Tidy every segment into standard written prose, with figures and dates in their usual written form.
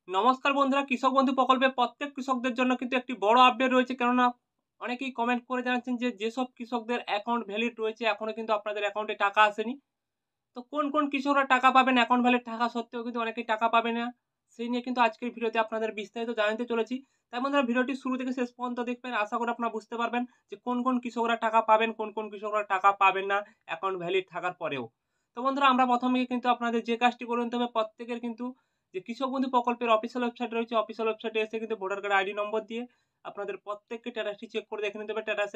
নমস্কার বন্ধুরা, কৃষক বন্ধু প্রকল্পে প্রত্যেক কৃষকদের জন্য কিন্তু একটি বড় আপডেট রয়েছে। কেননা অনেকেই কমেন্ট করে জানাচ্ছেন যে, যেসব কৃষকদের অ্যাকাউন্ট ভ্যালিড রয়েছে এখনো কিন্তু আপনাদের অ্যাকাউন্টে টাকা আসেনি। তো কোন কৃষকরা টাকা পাবেন অ্যাকাউন্ট ভ্যালিড থাকা সত্ত্বেও কিন্তু অনেকেই টাকা পাবে না। সেই নিয়ে কিন্তু আজকের ভিডিওতে আপনাদের বিস্তারিত জানাতে চলেছি। তাই বন্ধুরা ভিডিওটি শুরু থেকে শেষ পর্যন্ত দেখবেন। আশা করি আপনারা বুঝতে পারবেন যে কোন কৃষকরা টাকা পাবেন, কোন কৃষকরা টাকা পাবেন না অ্যাকাউন্ট ভ্যালিড থাকার পরেও। তো বন্ধুরা আমরা প্রথমেই কিন্তু আপনাদের যে কাজটি করে নিতে হবে, প্রত্যেকের কিন্তু যে কৃষক বন্ধু প্রকল্পের অফিসিয়াল ওয়েবসাইট রয়েছে, অফিসিয়াল ওয়েবসাইটে এসে কিন্তু ভোটার কার্ড আইডি নম্বর দিয়ে আপনাদের প্রত্যেককে স্ট্যাটাসটি চেক করে দেখে নিতে হবে স্ট্যাটাস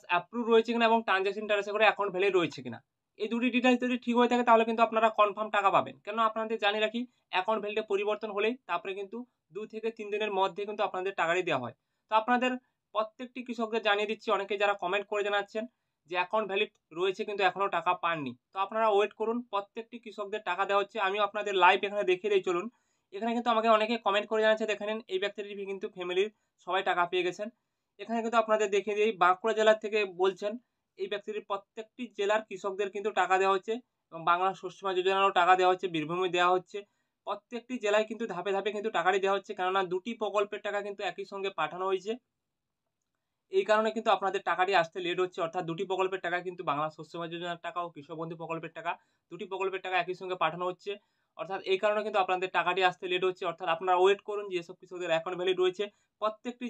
অ্যাপ্রুভ রয়েছে কিনা এবং ট্রানজ্যাকশন স্ট্যাটাসে করে অ্যাকাউন্ট ভ্যালিড রয়েছে কিনা। এই দুটি ডিটেইলস যদি ঠিক হয়ে থাকে তাহলে কিন্তু আপনারা কনফার্ম টাকা পাবেন। কেননা আপনাদের জানিয়ে রাখি, অ্যাকাউন্ট ভ্যালিডে পরিবর্তন হলেই তারপরে কিন্তু ২ থেকে ৩ দিনের মধ্যে কিন্তু আপনাদের টাকাটি দেওয়া হয়। তো আপনাদের প্রত্যেকটি কৃষকদের জানিয়ে দিচ্ছি, অনেকে যারা কমেন্ট করে জানাচ্ছেন যে অ্যাকাউন্ট ভ্যালিড রয়েছে কিন্তু এখনো টাকা পাননি। তো আপনারা ওয়েট করুন, প্রত্যেকটি কৃষকদের টাকা দেওয়া হচ্ছে। আমিও আপনাদের লাইভ এখানে দেখিয়ে দেই চলুন। এখানে কিন্তু আমাকে অনেকে কমেন্ট করে জানাচ্ছে, দেখে নিন এই ব্যক্তিটি কিন্তু ফ্যামিলির সবাই টাকা পেয়ে গেছেন। এখানে কিন্তু আপনাদের দেখিয়ে দেই, বাঁকুড়া জেলা থেকে বলছেন এই ব্যক্তিটি প্রত্যেকটি জেলার কৃষকদের কিন্তু টাকা দেওয়া হচ্ছে এবং বাংলা শস্য বীমা যোজনারও টাকা দেওয়া হচ্ছে, বীরভূমে দেওয়া হচ্ছে। প্রত্যেকটি জেলায় কিন্তু ধাপে ধাপে কিন্তু টাকাটি দেওয়া হচ্ছে, কেননা দুটি প্রকল্পের টাকা কিন্তু একই সঙ্গে পাঠানো হয়েছে। এই কারণে কিন্তু আপনাদের টাকাটি আসতে লেট হচ্ছে। অর্থাৎ দুটি প্রকল্পের টাকা কিন্তু বাংলা শস্য বীমা যোজনার টাকা ও কৃষক বন্ধু প্রকল্পের টাকা, দুটি প্রকল্পের টাকা একই সঙ্গে পাঠানো হচ্ছে। অর্থাৎ এই কারণে কিন্তু আপনাদের টাকাটি আসতে লেট হচ্ছে। অর্থাৎ আপনারা ওয়েট করুন, যেসব কৃষকদের অ্যাকাউন্ট ভ্যালিড রয়েছে প্রত্যেকটি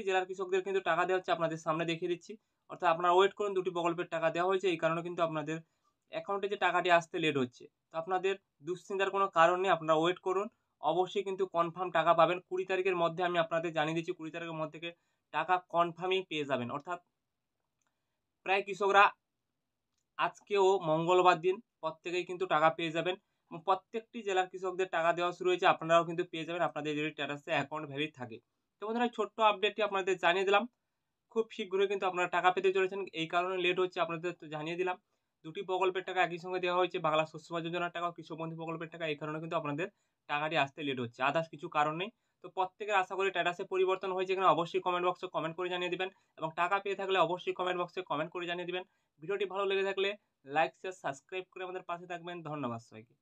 জেলার কৃষকদের কিন্তু টাকা দেওয়া হচ্ছে। আপনাদের সামনে দেখিয়ে দিচ্ছি। অর্থাৎ আপনারা ওয়েট করুন, দুটি প্রকল্পের টাকা দেওয়া হয়েছে। এই কারণে কিন্তু আপনাদের অ্যাকাউন্টে যে টাকাটি আসতে লেট হচ্ছে। তো আপনাদের দুশ্চিন্তার কোনো কারণ নেই। আপনারা ওয়েট করুন। অবশ্যই কিন্তু কনফার্ম টাকা পাবেন। ২০ তারিখের মধ্যে আমি আপনাদের জানিয়ে দিচ্ছি, ২০ তারিখের মধ্যে থেকে টাকা কনফার্মই পেয়ে যাবেন। অর্থাৎ প্রায় কৃষকরা আজকেও মঙ্গলবার দিন প্রত্যেকেই কিন্তু টাকা পেয়ে যাবেন এবং প্রত্যেকটি জেলার কৃষকদের টাকা দেওয়া শুরু হয়েছে। আপনারাও কিন্তু পেয়ে যাবেন আপনাদের যদি স্ট্যাটাসে অ্যাকাউন্ট ভ্যালিড থাকে। তো বন্ধুরা, এই ছোট্ট আপডেটটি আপনাদের জানিয়ে দিলাম। খুব শীঘ্রই কিন্তু আপনারা টাকা পেতে চলেছেন। এই কারণে লেট হচ্ছে আপনাদের তো জানিয়ে দিলাম। দুটি প্রকল্পের টাকা একই সঙ্গে দেওয়া হয়েছে, বাংলা শস্য বীমা যোজনার টাকা ও কৃষক বন্ধু প্রকল্পের টাকা। এই কারণে কিন্তু আপনাদের টাকাটি আসতে লেট হচ্ছে। আদার্স কিছু কারণ নেই। তো প্রত্যেকের আশা করি স্ট্যাটাসে পরিবর্তন হয়েছে কিনা অবশ্যই কমেন্ট বক্সে কমেন্ট করে জানিয়ে দিবেন এবং টাকা পেয়ে থাকলে অবশ্যই কমেন্ট বক্সে কমেন্ট করে জানিয়ে দিবেন। ভিডিওটি ভালো লেগে থাকলে লাইক, শেয়ার, সাবস্ক্রাইব করে আমাদের পাশে থাকবেন। ধন্যবাদ সবাইকে।